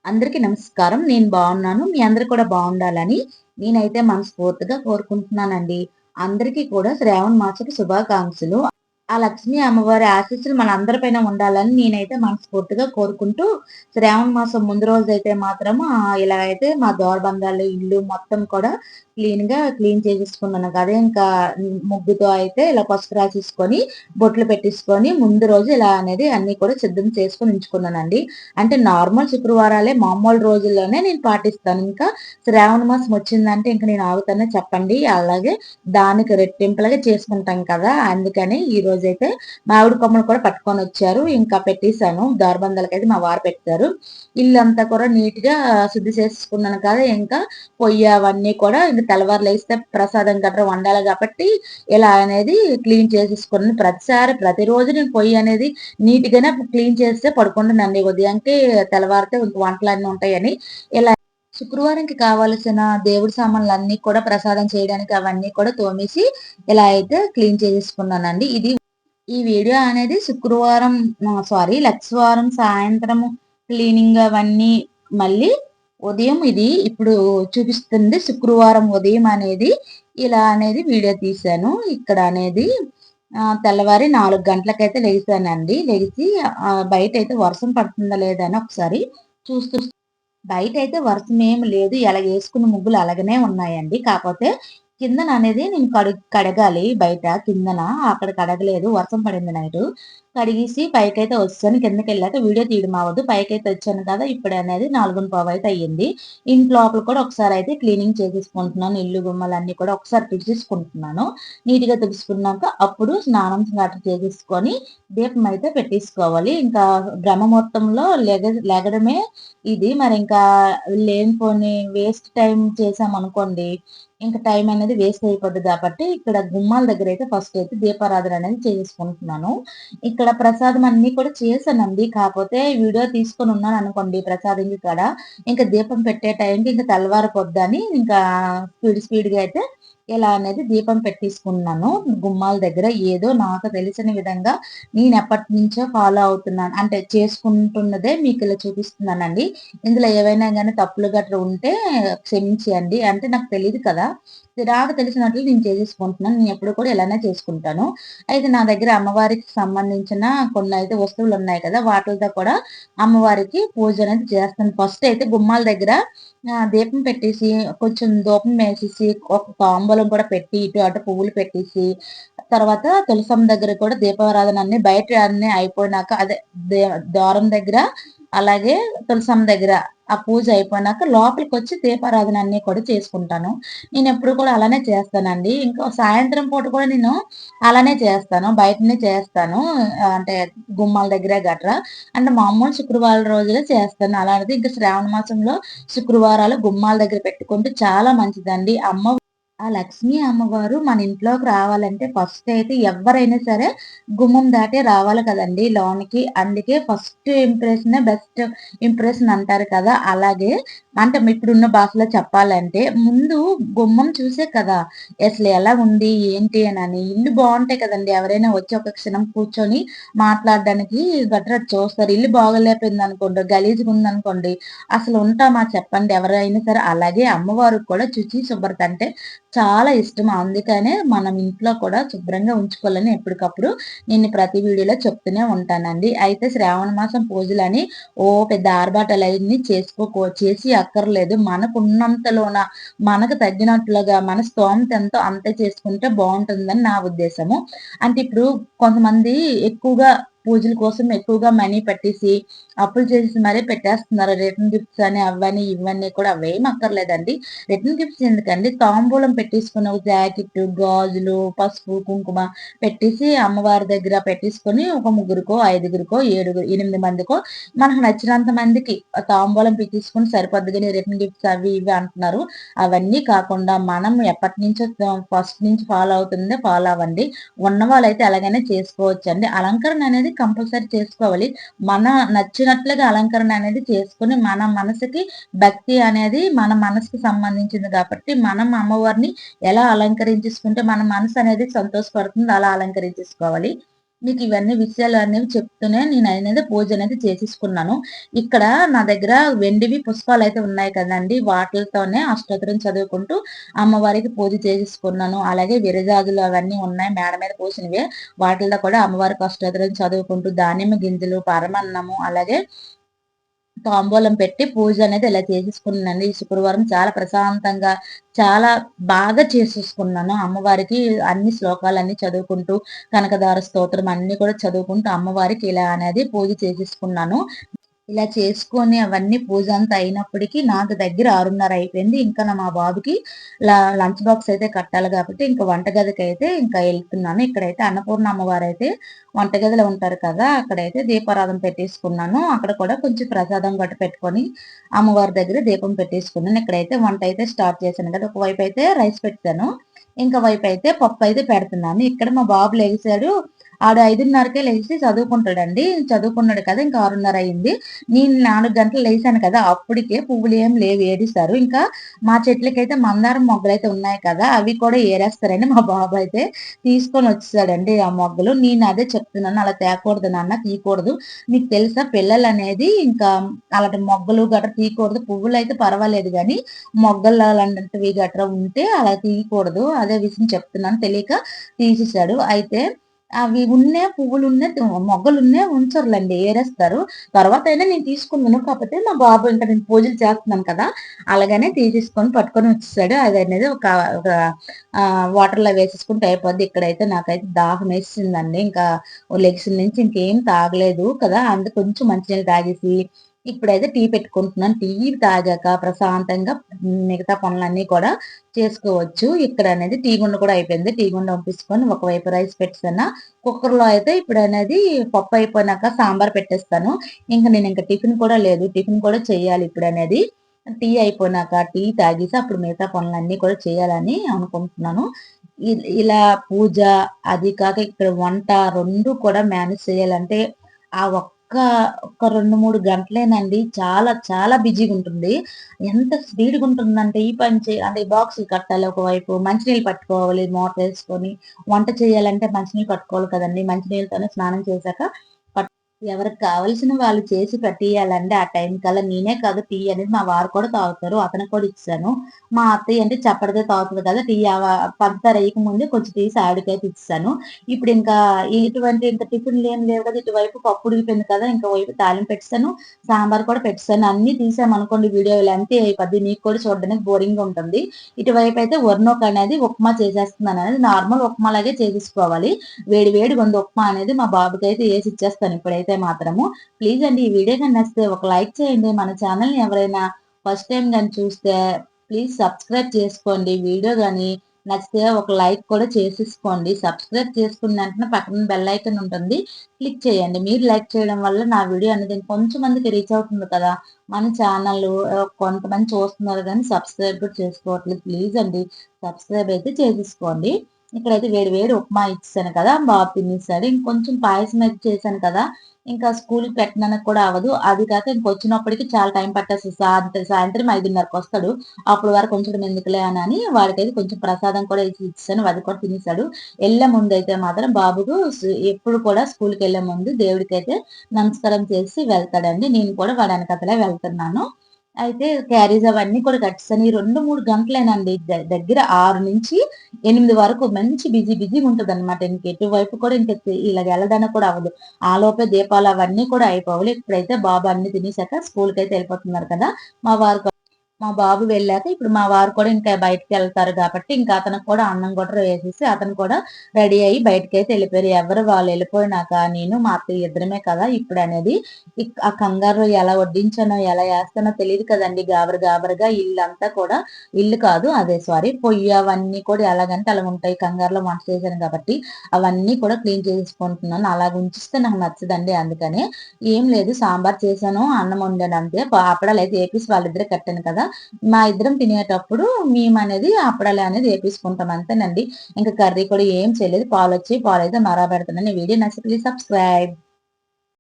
అందరికీ నమస్కారం. నేను బాగున్నాను. మీ అందరూ కూడా బాగుండాలని నేనైతే మనస్ఫూర్తిగా కోరుకుంటున్నానండి. అందరికీ కూడా శ్రావణ మాసపు శుభాకాంక్షలు. ఆ లక్ష్మీ అమ్మవారి ఆశీస్సులు మనందరిపైన ఉండాలని నేనైతే మనస్ఫూర్తిగా కోరుకుంటూ, శ్రావణ మాసం ముందు రోజైతే మాత్రము ఇలా అయితే మా ద్వారబంధాలు, ఇల్లు మొత్తం కూడా క్లీన్ చేసేసుకున్నాను కదా! ఇంకా ముగ్గుతో అయితే ఇలా పసుపు రాసేసుకొని, బొట్లు పెట్టేసుకొని, ముందు రోజు ఇలా అనేది అన్నీ కూడా సిద్ధం చేసుకొని ఉంచుకున్నానండి. అంటే నార్మల్ శుక్రవారాలే మామూలు రోజుల్లోనే నేను పాటిస్తాను. ఇంకా శ్రావణ మాసం వచ్చిందంటే ఇంక నేను ఆగుతానా చెప్పండి. అలాగే దానికి రెట్టింపులుగా చేసుకుంటాం కదా! అందుకని ఈరోజైతే మామిడి కొమ్మలు కూడా పట్టుకొనొచ్చారు. ఇంకా పెట్టేసాను. దారబందాలకైతే మా వారు పెట్టారు. ఇల్లంతా కూడా నీట్‌గా శుద్ధి చేసుకున్నాను కదా! ఇంకా పొయ్యి అవన్నీ కూడా ఇంక తెల్లవారు లేస్తే ప్రసాదం గట్రా వండాలి కాబట్టి ఇలా అనేది క్లీన్ చేసేసుకున్నాను. ప్రతిరోజు నేను పొయ్యి అనేది నీట్‌గానే క్లీన్ చేస్తే పడుకుంటానండి. ఉదయానికి తెల్లవారితే ఇంక వంటలన్నీ ఉంటాయని ఇలా శుక్రవారంకి కావాల్సిన దేవుడి సామాన్లన్నీ కూడా ప్రసాదం చేయడానికి అవన్నీ కూడా తోమేసి ఇలా అయితే క్లీన్ చేసేసుకున్నానండి. ఈ వీడియో అనేది లక్షవారం సాయంత్రము క్లీనింగ్ అవన్నీ మళ్ళీ ఉదయం ఇది ఇప్పుడు చూపిస్తుంది శుక్రవారం ఉదయం అనేది ఇలా అనేది వీడియో తీశాను. ఇక్కడ అనేది తెల్లవారి 4 గంటలకైతే లెగిసానండి. లెగిసి బయటైతే వర్షం పడుతుందా లేదా అని ఒకసారి చూస్తూ బయటైతే వర్షమేమి లేదు. ఎలాగేసుకున్న ముగ్గులు అలాగనే ఉన్నాయండి. కాపోతే కిందననేది నేను కడగాలి బయట కిందన. అక్కడ కడగలేదు. వర్షం పడింది నైటు. కడిగేసి పైకైతే వచ్చాను. కిందకెళ్ళాక వీడియో తీయడం అవ్వదు. పైకైతే వచ్చాను కదా! ఇప్పుడనేది 4:15 అయితే అయ్యింది. ఇంటి లోపల కూడా ఒకసారయితే క్లీనింగ్ చేసేసుకుంటున్నాను. ఇల్లు గుమ్మాలన్నీ కూడా ఒకసారి తుడిచేసుకుంటున్నాను. నీట్‌గా తుడుచుకున్నాక అప్పుడు స్నానం గట్రా చేసేసుకొని దీపం అయితే పెట్టేసుకోవాలి. ఇంకా బ్రహ్మముహూర్తంలో లెగడమే ఇది మరింకా లేనిపోని వేస్ట్ టైం చేశామనుకోండి, ఇంక టైం అనేది వేస్ట్ అయిపోద్ది కాబట్టి, ఇక్కడ గుమ్మాల దగ్గరైతే ఫస్ట్ అయితే దీపారాధన అనేది చేసుకుంటున్నాను. ఇక్కడ ప్రసాదం అన్నీ కూడా చేశానండి. కాపోతే వీడియో తీసుకొని ఉన్నాననుకోండి ప్రసాదంకి కాడ, ఇంక దీపం పెట్టే టైంకి ఇంక తెల్లవారిపోద్దని ఇంకా స్పీడ్‌గా అయితే ఇలా అనేది దీపం పెట్టేసుకున్నాను. గుమ్మాల దగ్గర ఏదో నాకు తెలిసిన విధంగా నేనెప్పటినుంచో ఫాలో అవుతున్నాను. అంటే చేసుకుంటున్నదే మీకిలా చూపిస్తున్నానండి. ఇందులో ఏవైనా గాని తప్పులు గట్రా ఉంటే క్షమించేయండి. అంటే నాకు తెలీదు కదా! నాకు తెలిసినట్లు నేను చేసేసుకుంటున్నాను. నేనెప్పుడు కూడా ఇలానే చేసుకుంటాను. అయితే నా దగ్గర అమ్మవారికి సంబంధించిన కొన్నయితే వస్తువులున్నాయి కదా! వాటిలతో కూడా అమ్మవారికి పూజ అనేది చేస్తాను. ఫస్ట్ అయితే గుమ్మాల దగ్గర దీపం పెట్టేసి, కొంచెం ధూపం వేసేసి, ఒక తాంబూలం కూడా పెట్టి, ఇటు అటు పువ్వులు పెట్టేసి, తర్వాత తులసమ్మ దగ్గర కూడా దీపారాధన అన్నీ బయట అన్నీ అయిపోయినాక అదే దే ద్వారం దగ్గర, అలాగే తులసమ్మ దగ్గర ఆ పూజ అయిపోయినాక లోపలికొచ్చి దీపారాధన అన్నీ కూడా చేసుకుంటాను. నేనెప్పుడు కూడా అలానే చేస్తానండి. ఇంకా సాయంత్రం పూట కూడా నేను అలానే చేస్తాను. బయటనే చేస్తాను. అంటే గుమ్మాల దగ్గర గట్రా. అంటే మామూలు శుక్రవారం రోజులే చేస్తాను. అలాంటిది ఇంకా శ్రావణ మాసంలో శుక్రవారాలు గుమ్మాల దగ్గర పెట్టుకుంటే చాలా మంచిదండి. ఆ లక్ష్మీ అమ్మవారు మన ఇంట్లోకి రావాలంటే ఫస్ట్ అయితే ఎవ్వరైనా సరే గుమ్మం దాటే రావాలి కదండీ లోనికి. అందుకే ఫస్ట్ ఇంప్రెషనే బెస్ట్ ఇంప్రెషన్ అంటారు కదా! అలాగే అంటే ఇప్పుడున్న భాషలో చెప్పాలంటే ముందు గుమ్మం చూసే కదా! అసలు ఎలా ఉంది? ఏంటి? అనని. ఇల్లు బావుంటే కదండీ ఎవరైనా వచ్చి ఒక క్షణం కూర్చొని మాట్లాడడానికి గట్రా చూస్తారు. ఇల్లు బాగోలేకపోయిందనుకోండి, గలీజుగుందనుకోండి అసలు ఉంటామా చెప్పండి ఎవరైనా సరే. అలాగే అమ్మవారికి కూడా శుచి, శుభ్రత అంటే చాలా ఇష్టం. అందుకనే మనం ఇంట్లో కూడా శుభ్రంగా ఉంచుకోవాలని ఎప్పటికప్పుడు నేను ప్రతి వీడియోలో చెప్తూనే ఉంటానండి. అయితే శ్రావణ మాసం పూజలని పెద్ద ఆర్భాటాలయన్నీ చేసి అక్కర్లేదు. మనకున్నంతలోన మనకు తగ్గినట్లుగా మన స్తోమత ఎంతో అంతే చేసుకుంటే బావుంటుందని నా ఉద్దేశము. అంటే ఇప్పుడు కొంతమంది ఎక్కువగా పూజల కోసం ఎక్కువగా మనీ పెట్టేసి, అప్పులు చేసేసి మరీ పెట్టేస్తున్నారు. రిటర్న్ గిఫ్ట్స్ అని అవని, ఇవన్నీ కూడా అవేం అక్కర్లేదండి. రిటర్న్ గిఫ్ట్స్ ఎందుకండి? తాంబూలం పెట్టేసుకొని ఒక జాకెట్టు, గాజులు, పసుపు, కుంకుమ పెట్టేసి అమ్మవారి దగ్గర పెట్టేసుకొని ఒక ముగ్గురికో, ఐదుగురికో, 8 మందికో మనకు నచ్చినంత మందికి తాంబూలం పెట్టేసుకొని సరిపోద్ది గాని రిటర్న్ గిఫ్ట్స్ అవి ఇవి అంటున్నారు. అవన్నీ కాకుండా మనం ఎప్పటినుంచో ఫస్ట్ నుంచి ఫాలో అవుతుందే ఫాలో అవ్వండి. ఉన్నవాళ్ళైతే అలాగనే చేసుకోవచ్చండి. అలంకరణ అనేది కంపల్సరీ చేసుకోవాలి. మన నచ్చినట్లుగా అలంకరణ అనేది చేసుకొని మన మనసుకి భక్తి అనేది మన మనసుకు సంబంధించింది కాబట్టి మనం అమ్మవారిని ఎలా అలంకరించేసుకుంటే మన మనసు అనేది సంతోషపడుతుందో అలా అలంకరించేసుకోవాలి. మీకు ఇవన్నీ విషయాలు అనేవి చెప్తూనే నేను అనేది పూజ అనేది చేసేసుకున్నాను. ఇక్కడ నా దగ్గర వెండివి పుష్పాలు అయితే ఉన్నాయి కదండి. వాటిలతోనే అష్టోత్తరం చదువుకుంటూ అమ్మవారికి పూజ చేసేసుకున్నాను. అలాగే విరజాజులు అవన్నీ ఉన్నాయి మేడ మీద పూసినవే. వాటిల్లో కూడా అమ్మవారికి అష్టోత్తరం చదువుకుంటూ దానిమ్మ గింజలు, పరమన్నము అలాగే తాంబూలం పెట్టి పూజ అనేది ఇలా చేసేసుకున్నానండి. ఈ శుక్రవారం చాలా ప్రశాంతంగా, చాలా బాగా చేసేసుకున్నాను. అమ్మవారికి అన్ని శ్లోకాలన్నీ చదువుకుంటూ, కనకదార స్తోత్రం అన్నీ కూడా చదువుకుంటూ అమ్మవారికి ఇలా అనేది పూజ చేసేసుకున్నాను. ఇలా చేసుకొని అవన్నీ పూజ అంతా అయినప్పటికీ నాకు దగ్గర 6:30 అయిపోయింది. ఇంకా మా బాబుకి లంచ్ బాక్స్ అయితే కట్టాలి కాబట్టి ఇంకా వంటగదికి అయితే ఇంకా వెళ్తున్నాను. ఇక్కడైతే అన్నపూర్ణ అమ్మవారైతే వంటగదిలో ఉంటారు కదా! అక్కడైతే దీపారాధన పెట్టేసుకున్నాను. అక్కడ కూడా కొంచెం ప్రసాదం గట్ట పెట్టుకొని అమ్మవారి దగ్గర దీపం పెట్టేసుకున్నాను. ఇక్కడైతే వంట అయితే స్టార్ట్ చేశాను కదా! ఒకవైపు అయితే రైస్ పెట్టాను. ఇంకో వైపు అయితే పప్పు అయితే పెడుతున్నాను. ఇక్కడ మా బాబు లెగిసాడు. ఆడు 5:30కే లేచి చదువుకుంటాడండి. చదువుకున్నాడు కదా! ఇంకా 6:30 అయింది. నేను 4 గంటలు లేసాను కదా! అప్పటికే పువ్వులు ఏం లేవు ఏరిస్తారు. ఇంకా మా చెట్లకైతే మందారం మొగ్గలైతే ఉన్నాయి కదా! అవి కూడా ఏరేస్తారని మా బాబు అయితే తీసుకొని వచ్చేసాడండి ఆ మొగ్గలు. నేను అదే చెప్తున్నాను. అలా తేకూడదు నాన్న తీయకూడదు. నీకు తెలుసా పిల్లలనేది ఇంకా అలాంటి మొగ్గలు గట్రా తీయకూడదు. పువ్వులైతే పర్వాలేదు గానీ మొగ్గలు అలాంటివి గట్రా ఉంటే అలా తీయకూడదు. అదే విషయం చెప్తున్నాను. తెలియక తీసేసాడు. అయితే అవి ఉన్నే పువ్వులున్నే మొగ్గలున్నే ఉంచరులేండి. ఏరేస్తారు. తర్వాత అయినా నేను తీసుకున్నాను. కాకపోతే మా బాబు ఇంకా నేను పూజలు చేస్తున్నాను కదా! అలాగనే తీసేసుకొని పట్టుకొని వచ్చేసాడు. అదనేది ఒక ఒక వాటర్‌లో వేసేసుకుంటే అయిపోద్ది. ఇక్కడైతే నాకైతే దాహమేసిందండి. ఇంకా లెగ్సిన నుంచి ఇంకేం తాగలేదు కదా! అందుకు కొంచెం మంచినీళ్ళు తాగేసి ఇప్పుడైతే టీ పెట్టుకుంటున్నాను. టీ తాగాక ప్రశాంతంగా మిగతా పనులన్నీ కూడా చేసుకోవచ్చు. ఇక్కడ అనేది టీ గుండ కూడా అయిపోయింది. టీ గుండ వంపేసుకొని ఒకవైపు రైస్ పెట్టేసాను. కుక్కర్‌లో అయితే ఇప్పుడనేది పప్పు అయిపోయినాక సాంబార్ పెట్టేస్తాను. ఇంక టిఫిన్ కూడా లేదు. టిఫిన్ కూడా చేయాలి ఇప్పుడనేది. టీ అయిపోయినాక టీ తాగేసి అప్పుడు మిగతా పనులన్నీ కూడా చేయాలని అనుకుంటున్నాను. ఇలా పూజ, అది కాక ఇక్కడ వంట 2 కూడా మేనేజ్ చేయాలంటే ఆ ఒక 2, 3 గంటలేనండి. చాలా చాలా బిజీగుంటుంది. ఎంత స్పీడ్‌గుంటుందంటే ఈ పని అంటే బాక్సులు కట్టాలి ఒకవైపు, మంచినీళ్ళు పట్టుకోవాలి మోటరేసుకొని, వంట చేయాలంటే మంచినీళ్ళు పట్టుకోవాలి కదండీ! మంచినీళ్ళతోనే స్నానం చేశాక ఎవరికి కావాల్సిన వాళ్ళు చేసి పెట్టియాలండి ఆ టైం కల్లా. నేనే కాదు టీ అనేది మా వారు కూడా తాగుతారు. అతనికి కూడా ఇచ్చేసాను. మా అత్తయ్య అంటే చప్పటిదే తాగుతది కదా! టీ పంచదార ఎయకముందే కొంచెం తీసి ఆవిడకైతే ఇచ్చేసాను. ఇప్పుడు ఇంకా ఇటువంటి ఇంక టిఫిన్‌లు ఏం లేవు కదా! ఇటువైపు పప్పు ఉడికిపోయింది కదా! ఇంకోవైపు తాలింపు పెట్టేసాను. సాంబార్ కూడా పెట్టేసాను. అన్నీ తీసామనుకోండి వీడియో లెంగ్తీ అయిపోద్ది. మీకు కూడా చూడడానికి బోరింగ్‌గా ఉంటుంది. ఇటువైపు అయితే వరినొక అనేది ఉప్మా చేసేస్తున్నాననేది నార్మల్ ఉప్మా లాగే చేసేసుకోవాలి. వేడి వేడిగా ఉంది ఉప్మా అనేది మా బాబుకైతే ఏసి ఇచ్చేస్తాను ఇప్పుడైతే మాత్రము. ప్లీజ్ అండి ఈ వీడియో గాని నచ్చితే ఒక లైక్ చేయండి. మన ఛానెల్‌ని ఎవరైనా ఫస్ట్ టైమ్ గాని చూస్తే ప్లీజ్ సబ్స్క్రైబ్ చేసుకోండి. వీడియో గాని నచ్చితే ఒక లైక్ కూడా చేసేసుకోండి. సబ్స్క్రైబ్ చేసుకున్న వెంటనే పక్కన బెల్ ఐకాన్ ఉంటుంది. క్లిక్ చేయండి. మీరు లైక్ చేయడం వల్ల నా వీడియో అనేది కొంచెం మందికి రీచ్ అవుతుంది కదా! మన ఛానల్ కొంతమంది చూస్తున్నారు గానీ సబ్స్క్రైబ్ కూడా చేసుకోవట్లేదు. ప్లీజ్ అండి సబ్స్క్రైబ్ అయితే చేసేసుకోండి. ఇక్కడైతే వేడి వేడి ఉప్మా ఇచ్చేసాను కదా! బాబు తినేసాడు. ఇంకొంచెం పాయసం అయితే చేశాను కదా! ఇంకా స్కూలుకి పెట్టడానికి కూడా అవ్వదు. అది కాక ఇంకొచ్చినప్పటికి చాలా టైం పట్టేస్తది. సాయంత్రం 5:30కి వస్తాడు. అప్పటి వరకు ఉంచడం ఎందుకులే అని వాడికైతే కొంచెం ప్రసాదం కూడా ఇచ్చేసాను. అది కూడా తినేసాడు. ఎళ్ళే ముందైతే మాత్రం బాబుకు ఎప్పుడు కూడా స్కూలుకెళ్ళే ముందు దేవుడికైతే నమస్కారం చేసి వెళ్తాడండి. నేను కూడా వాడి వెనకాతలే వెళ్తున్నాను. అయితే క్యారీస్ అవన్నీ కూడా కట్టేసాను. ఈ 2, 3 గంటలేనండి. దగ్గర 6-8 వరకు మంచి బిజీగుంటదనమాట. ఎటువైపు కూడా ఇలాగ ఎళ్ళడానికి కూడా అవ్వదు. ఆలోపే దీపాలు అవన్నీ కూడా అయిపోవాలి. ఇప్పుడైతే బాబు అన్ని తినేసాక స్కూలుకైతే ఎళ్ళిపోతున్నారు కదా! మా వారు మా బాబు వెళ్ళాక ఇప్పుడు మా వారు కూడా ఇంకా బయటికెళ్తారు కాబట్టి ఇంకా అతనికి కూడా అన్నం గట్రా వేసేసి అతను కూడా రెడీ అయ్యి బయటికైతే ఎళ్ళిపోయారు. ఎవరు వాళ్ళు ఎళ్ళిపోయినాక నేను మా అత్తయ్య ఇద్దరమే కదా! ఇప్పుడనేది ఆ కంగారులో ఎలా వడ్డించానో, ఎలా ఏస్తానో తెలీదు కదండీ! గాబరగా ఇల్లంతా కూడా ఇల్లు కాదు అదే సారీ పొయ్యి అవన్నీ కూడా ఎలాగంటే అలాగుంటాయి. కంగారులో వంట చేశాను కాబట్టి అవన్నీ కూడా క్లీన్ చేసుకుంటున్నాను. అలాగ ఉంచిస్తే నాకు నచ్చదండి అందుకనే. ఏం లేదు సాంబార్ చేశాను, అన్నం వండాను అంతే. అప్పడాలైతే ఏపీసి వాళ్ళిద్దరికి కట్టాను కదా! మా ఇద్దరం తినేటప్పుడు మేమనేది అప్పడాలు అనేది ఏపీసుకుంటాం అంతేనండి. ఇంక కర్రీ కూడా ఏం చేయలేదు. పాలొచ్చి పాలైతే మరగబెడుతున్నాను. ఈ వీడియో నచ్చితే ప్లీజ్ సబ్స్క్రైబ్.